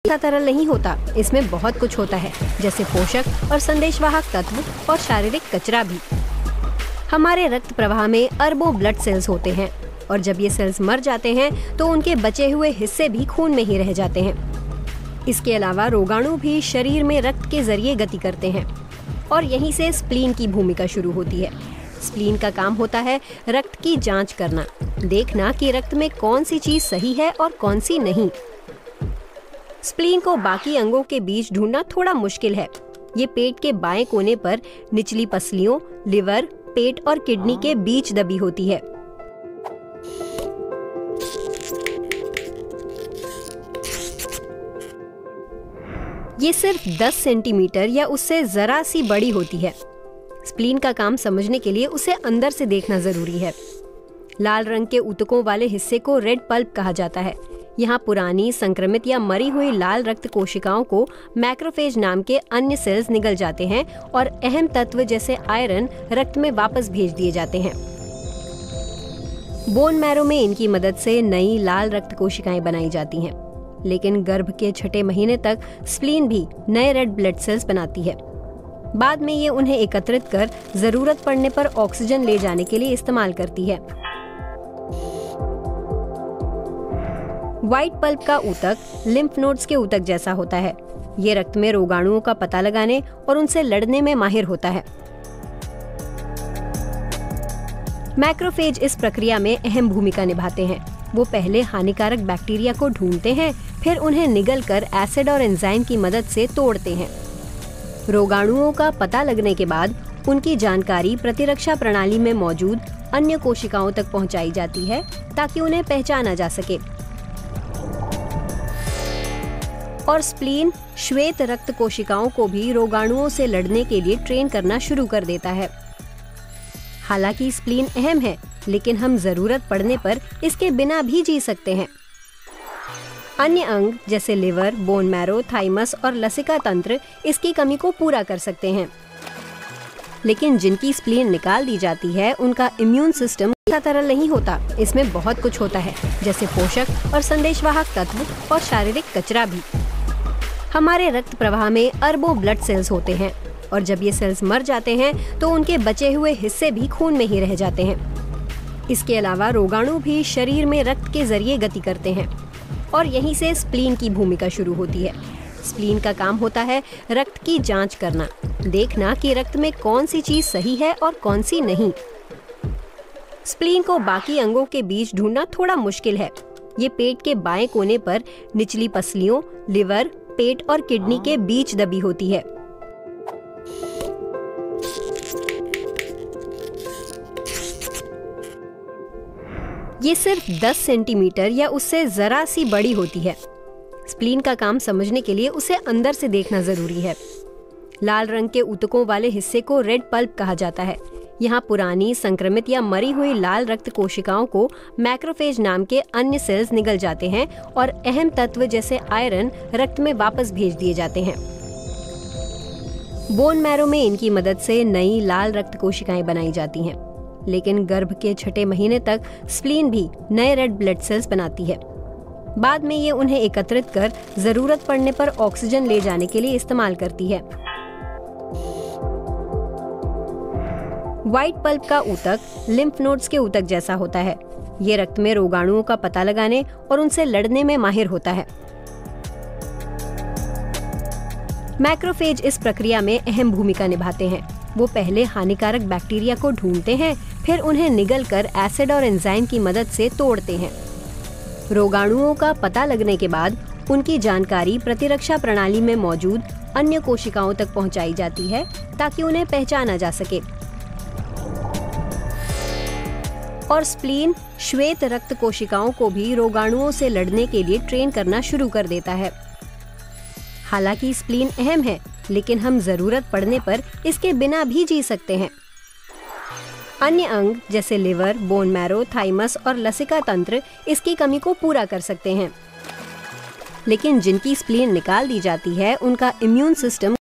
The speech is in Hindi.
तरल नहीं होता, इसमें बहुत कुछ होता है, जैसे पोषक और संदेशवाहक तत्व और शारीरिक कचरा भी। हमारे रक्त प्रवाह में अरबों ब्लड सेल्स होते हैं और जब ये सेल्स मर जाते हैं तो उनके बचे हुए हिस्से भी खून में ही रह जाते हैं। इसके अलावा रोगाणु भी शरीर में रक्त के जरिए गति करते हैं और यहीं से स्प्लीन की भूमिका शुरू होती है। स्प्लीन का काम होता है रक्त की जांच करना, देखना कि रक्त में कौन सी चीज सही है और कौन सी नहीं। स्प्लीन को बाकी अंगों के बीच ढूंढना थोड़ा मुश्किल है। ये पेट के बाएं कोने पर निचली पसलियों, लिवर, पेट और किडनी के बीच दबी होती है। ये सिर्फ 10 सेंटीमीटर या उससे जरा सी बड़ी होती है। स्प्लीन का काम समझने के लिए उसे अंदर से देखना जरूरी है। लाल रंग के ऊतकों वाले हिस्से को रेड पल्प कहा जाता है। यहाँ पुरानी, संक्रमित या मरी हुई लाल रक्त कोशिकाओं को मैक्रोफेज नाम के अन्य सेल्स निगल जाते हैं और अहम तत्व जैसे आयरन रक्त में वापस भेज दिए जाते हैं। बोन मैरो में इनकी मदद से नई लाल रक्त कोशिकाएं बनाई जाती हैं, लेकिन गर्भ के 6ठे महीने तक स्प्लीन भी नए रेड ब्लड सेल्स बनाती है। बाद में ये उन्हें एकत्रित कर जरूरत पड़ने पर ऑक्सीजन ले जाने के लिए इस्तेमाल करती है। व्हाइट पल्प का ऊतक लिम्फ नोड्स के ऊतक जैसा होता है। ये रक्त में रोगाणुओं का पता लगाने और उनसे लड़ने में माहिर होता है। मैक्रोफेज इस प्रक्रिया में अहम भूमिका निभाते हैं। वो पहले हानिकारक बैक्टीरिया को ढूंढते हैं, फिर उन्हें निगलकर एसिड और एंजाइम की मदद से तोड़ते हैं। रोगाणुओं का पता लगने के बाद उनकी जानकारी प्रतिरक्षा प्रणाली में मौजूद अन्य कोशिकाओं तक पहुंचाई जाती है ताकि उन्हें पहचाना जा सके। और स्प्लीन श्वेत रक्त कोशिकाओं को भी रोगाणुओं से लड़ने के लिए ट्रेन करना शुरू कर देता है। हालांकि स्प्लीन अहम है, लेकिन हम जरूरत पड़ने पर इसके बिना भी जी सकते हैं। अन्य अंग जैसे लिवर, बोन मैरो, थाइमस और लसिका तंत्र इसकी कमी को पूरा कर सकते हैं। लेकिन जिनकी स्प्लीन निकाल दी जाती है, उनका इम्यून सिस्टम तरल नहीं होता, इसमें बहुत कुछ होता है, जैसे पोषक और संदेशवाहक तत्व और शारीरिक कचरा भी। हमारे रक्त प्रवाह में अरबों ब्लड सेल्स होते हैं और जब ये सेल्स मर जाते हैं तो उनके बचे हुए हिस्से भी खून में ही रह जाते हैं। इसके अलावा रोगाणु भी शरीर में रक्त के जरिए गति करते हैं और यहीं से स्प्लीन की भूमिका शुरू होती है। स्प्लीन का काम होता है रक्त की जांच करना, देखना कि रक्त में कौन सी चीज सही है और कौन सी नहीं। स्प्लीन को बाकी अंगों के बीच ढूंढना थोड़ा मुश्किल है। ये पेट के बाएं कोने पर निचली पसलियों, लिवर, पेट और किडनी के बीच दबी होती है। ये सिर्फ 10 सेंटीमीटर या उससे जरा सी बड़ी होती है। स्प्लीन का काम समझने के लिए उसे अंदर से देखना जरूरी है। लाल रंग के ऊतकों वाले हिस्से को रेड पल्प कहा जाता है। यहाँ पुरानी, संक्रमित या मरी हुई लाल रक्त कोशिकाओं को मैक्रोफेज नाम के अन्य सेल्स निगल जाते हैं और अहम तत्व जैसे आयरन रक्त में वापस भेज दिए जाते हैं। बोन मैरो में इनकी मदद से नई लाल रक्त कोशिकाएं बनाई जाती हैं, लेकिन गर्भ के 6ठे महीने तक स्प्लीन भी नए रेड ब्लड सेल्स बनाती है। बाद में ये उन्हें एकत्रित कर जरूरत पड़ने पर ऑक्सीजन ले जाने के लिए इस्तेमाल करती है। व्हाइट पल्प का ऊतक लिम्फ नोड्स के ऊतक जैसा होता है। ये रक्त में रोगाणुओं का पता लगाने और उनसे लड़ने में माहिर होता है। मैक्रोफेज इस प्रक्रिया में अहम भूमिका निभाते हैं। वो पहले हानिकारक बैक्टीरिया को ढूंढते हैं, फिर उन्हें निगलकर एसिड और एंजाइम की मदद से तोड़ते हैं। रोगाणुओं का पता लगने के बाद उनकी जानकारी प्रतिरक्षा प्रणाली में मौजूद अन्य कोशिकाओं तक पहुंचाई जाती है ताकि उन्हें पहचाना जा सके। और स्प्लीन श्वेत रक्त कोशिकाओं को भी रोगाणुओं से लड़ने के लिए ट्रेन करना शुरू कर देता है। हालांकि स्प्लीन अहम है, लेकिन हम जरूरत पड़ने पर इसके बिना भी जी सकते हैं। अन्य अंग जैसे लिवर, बोन मैरो, थाइमस और लसिका तंत्र इसकी कमी को पूरा कर सकते हैं। लेकिन जिनकी स्प्लीन निकाल दी जाती है, उनका इम्यून सिस्टम